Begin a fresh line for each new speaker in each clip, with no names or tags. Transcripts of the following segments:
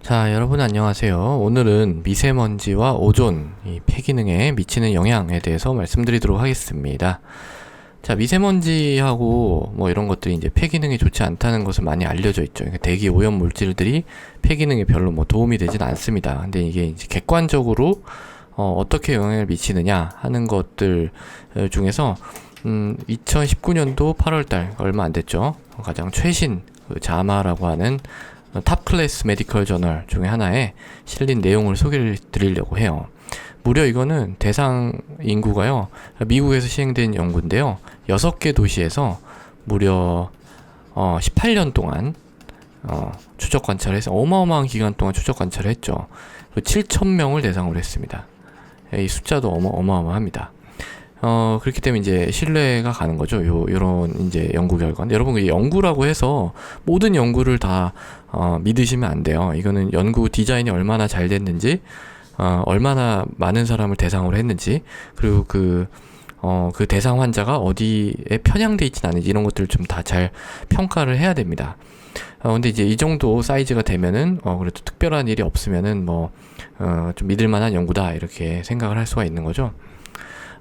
자, 여러분 안녕하세요. 오늘은 미세먼지와 오존, 이 폐기능에 미치는 영향에 대해서 말씀드리도록 하겠습니다. 자, 미세먼지하고 뭐 이런 것들이 이제 폐기능에 좋지 않다는 것은 많이 알려져 있죠. 그러니까 대기 오염 물질들이 폐기능에 별로 뭐 도움이 되진 않습니다. 근데 이게 이제 객관적으로 어떻게 영향을 미치느냐 하는 것들 중에서 2019년도 8월달 얼마 안 됐죠. 가장 최신 자마라고 하는 탑 클래스 메디컬 저널 중에 하나에 실린 내용을 소개를 드리려고 해요. 무려 이거는 대상 인구가요, 미국에서 시행된 연구인데요, 6개 도시에서 무려 18년 동안 추적 관찰해서 어마어마한 기간 동안 추적 관찰을 했죠. 7,000명을 대상으로 했습니다. 이 숫자도 어마어마합니다. 그렇기 때문에 이제 신뢰가 가는 거죠. 요런 이제 연구 결과인데, 여러분, 이 연구라고 해서 모든 연구를 다 믿으시면 안 돼요. 이거는 연구 디자인이 얼마나 잘 됐는지, 얼마나 많은 사람을 대상으로 했는지, 그리고 그 대상 환자가 어디에 편향돼 있진 않은지, 이런 것들을 좀 다 잘 평가를 해야 됩니다. 근데 이제 이 정도 사이즈가 되면은, 그래도 특별한 일이 없으면은 좀 믿을만한 연구다, 이렇게 생각을 할 수가 있는 거죠.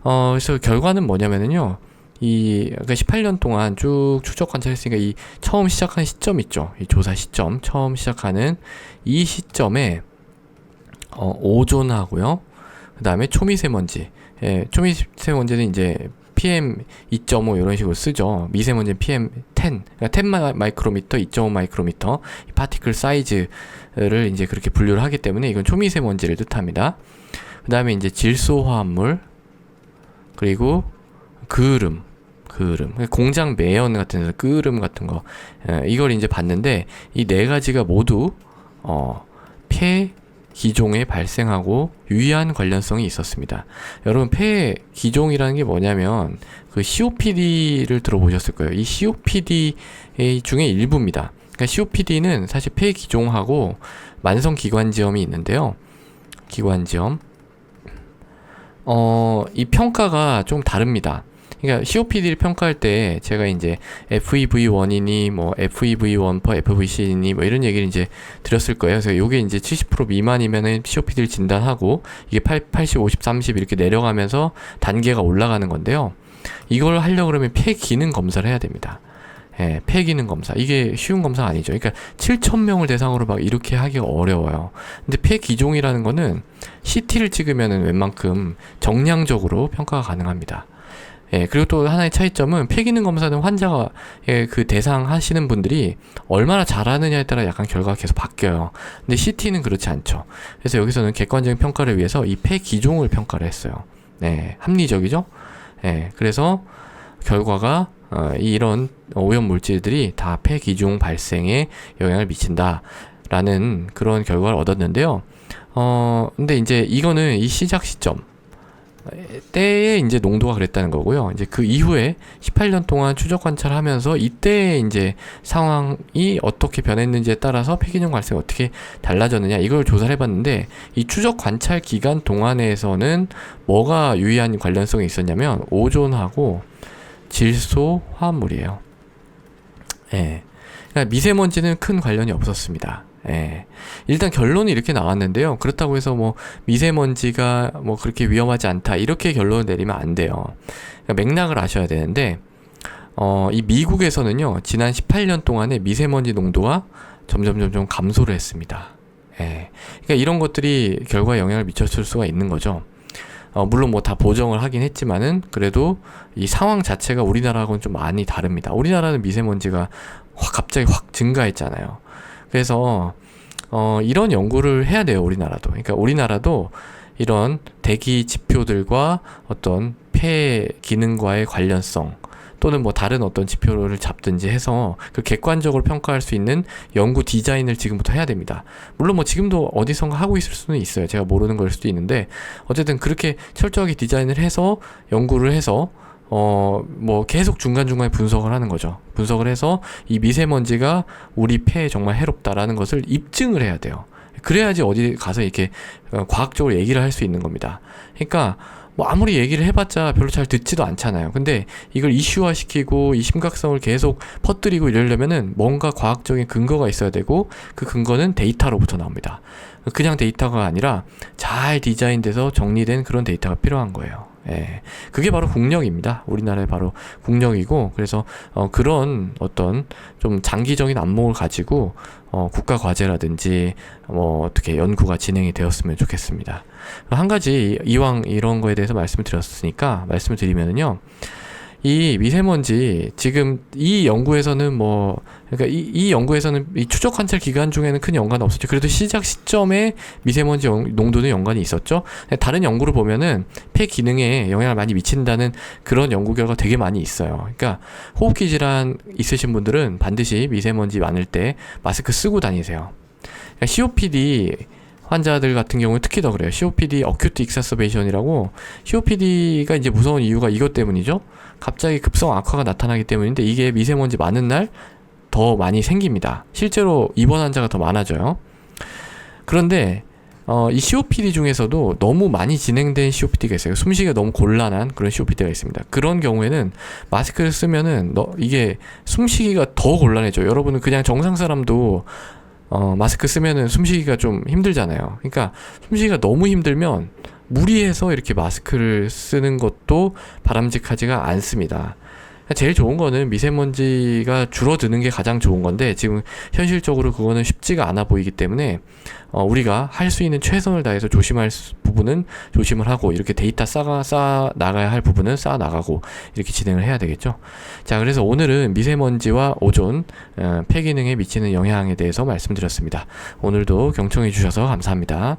그래서 결과는 뭐냐면은요, 그러니까 18년 동안 쭉 추적 관찰했으니까 이 처음 시작한 시점 있죠. 이 조사 시점, 처음 시작하는 이 시점에, 오존하고요, 그 다음에 초미세먼지. 초미세먼지는 이제 PM2.5 이런 식으로 쓰죠. 미세먼지는 PM10, 그러니까 10 마이크로미터, 2.5 마이크로미터, 파티클 사이즈를 이제 그렇게 분류를 하기 때문에 이건 초미세먼지를 뜻합니다. 그 다음에 이제 질소화합물, 그리고 그을음, 공장 매연 같은 데서 그을음 같은 거, 이걸 이제 봤는데, 이 네 가지가 모두 폐 기종에 발생하고 유의한 관련성이 있었습니다. 여러분, 폐 기종이라는 게 뭐냐면 그 COPD를 들어보셨을 거예요. 이 COPD 중에 일부입니다. 그러니까 COPD는 사실 폐 기종하고 만성 기관지염이 있는데요. 기관지염, 이 평가가 좀 다릅니다. 그러니까 COPD를 평가할 때 제가 이제 FEV1이니 뭐 FEV1 per FVC니 뭐 이런 얘기를 이제 드렸을 거예요. 그래서 요게 이제 70% 미만이면은 COPD를 진단하고, 이게 80, 50, 30 이렇게 내려가면서 단계가 올라가는 건데요. 이걸 하려고 그러면 폐 기능 검사를 해야 됩니다. 폐 기능 검사. 이게 쉬운 검사가 아니죠. 그러니까 7,000명을 대상으로 막 이렇게 하기가 어려워요. 근데 폐 기종이라는 거는 CT를 찍으면은 웬만큼 정량적으로 평가가 가능합니다. 그리고 또 하나의 차이점은, 폐 기능 검사는 환자가, 그 대상 하시는 분들이 얼마나 잘하느냐에 따라 약간 결과가 계속 바뀌어요. 근데 CT는 그렇지 않죠. 그래서 여기서는 객관적인 평가를 위해서 이 폐 기종을 평가를 했어요. 합리적이죠? 그래서 결과가 이런 오염 물질들이 다 폐 기종 발생에 영향을 미친다라는 그런 결과를 얻었는데요. 근데 이제 이거는 이 시작 시점 때에 이제 농도가 그랬다는 거고요. 이제 그 이후에 18년 동안 추적 관찰하면서 이때 이제 상황이 어떻게 변했는지에 따라서 폐기종 발생이 어떻게 달라졌느냐, 이걸 조사를 해봤는데, 이 추적 관찰 기간 동안에서는 뭐가 유의한 관련성이 있었냐면 오존하고 질소 화합물이에요. 그러니까 미세먼지는 큰 관련이 없었습니다. 일단 결론이 이렇게 나왔는데요. 그렇다고 해서 뭐 미세먼지가 뭐 그렇게 위험하지 않다, 이렇게 결론을 내리면 안 돼요. 그러니까 맥락을 아셔야 되는데, 이 미국에서는요, 지난 18년 동안에 미세먼지 농도가 점점 감소를 했습니다. 그러니까 이런 것들이 결과에 영향을 미쳤을 수가 있는 거죠. 물론 뭐 다 보정을 하긴 했지만은, 그래도 이 상황 자체가 우리나라하고는 좀 많이 다릅니다. 우리나라는 미세먼지가 갑자기 확 증가했잖아요. 그래서 이런 연구를 해야 돼요, 우리나라도. 그러니까 우리나라도 이런 대기 지표들과 어떤 폐 기능과의 관련성, 또는 뭐 다른 어떤 지표를 잡든지 해서 그 객관적으로 평가할 수 있는 연구 디자인을 지금부터 해야 됩니다. 물론 뭐 지금도 어디선가 하고 있을 수는 있어요. 제가 모르는 걸 수도 있는데, 어쨌든 그렇게 철저하게 디자인을 해서 연구를 해서 뭐 계속 중간중간에 분석을 하는 거죠. 분석을 해서 이 미세먼지가 우리 폐에 정말 해롭다라는 것을 입증을 해야 돼요. 그래야지 어디 가서 이렇게 과학적으로 얘기를 할 수 있는 겁니다. 그러니까 뭐 아무리 얘기를 해봤자 별로 잘 듣지도 않잖아요. 근데 이걸 이슈화시키고 이 심각성을 계속 퍼뜨리고 이러려면은 뭔가 과학적인 근거가 있어야 되고, 그 근거는 데이터로부터 나옵니다. 그냥 데이터가 아니라 잘 디자인돼서 정리된 그런 데이터가 필요한 거예요. 예, 그게 바로 국력입니다. 우리나라의 바로 국력이고, 그래서 그런 어떤 좀 장기적인 안목을 가지고 국가 과제라든지 뭐 어떻게 연구가 진행이 되었으면 좋겠습니다. 한 가지 이왕 이런 거에 대해서 말씀을 드렸으니까 말씀을 드리면은요, 이 미세먼지 지금 이 연구에서는 뭐 그러니까 이 연구에서는 이 추적 관찰 기간 중에는 큰 연관은 없었죠. 그래도 시작 시점에 미세먼지 농도는 연관이 있었죠. 다른 연구를 보면은 폐 기능에 영향을 많이 미친다는 그런 연구 결과 되게 많이 있어요. 그러니까 호흡기 질환 있으신 분들은 반드시 미세먼지 많을 때 마스크 쓰고 다니세요. 그러니까 COPD 환자들 같은 경우는 특히 더 그래요. COPD 어큐트 익사서베이션이라고, COPD가 이제 무서운 이유가 이것 때문이죠. 갑자기 급성 악화가 나타나기 때문인데, 이게 미세먼지 많은 날 더 많이 생깁니다. 실제로 입원 환자가 더 많아져요. 그런데 이 COPD 중에서도 너무 많이 진행된 COPD가 있어요. 숨쉬기가 너무 곤란한 그런 COPD가 있습니다. 그런 경우에는 마스크를 쓰면은 이게 숨쉬기가 더 곤란해져요. 여러분은 그냥 정상 사람도 마스크 쓰면은 숨쉬기가 좀 힘들잖아요. 그러니까 숨쉬기가 너무 힘들면 무리해서 이렇게 마스크를 쓰는 것도 바람직하지가 않습니다. 제일 좋은 거는 미세먼지가 줄어드는 게 가장 좋은 건데, 지금 현실적으로 그거는 쉽지가 않아 보이기 때문에 우리가 할 수 있는 최선을 다해서 조심할 부분은 조심을 하고, 이렇게 데이터 쌓아 나가야 할 부분은 쌓아 나가고, 이렇게 진행을 해야 되겠죠. 자, 그래서 오늘은 미세먼지와 오존 폐기능에 미치는 영향에 대해서 말씀드렸습니다. 오늘도 경청해 주셔서 감사합니다.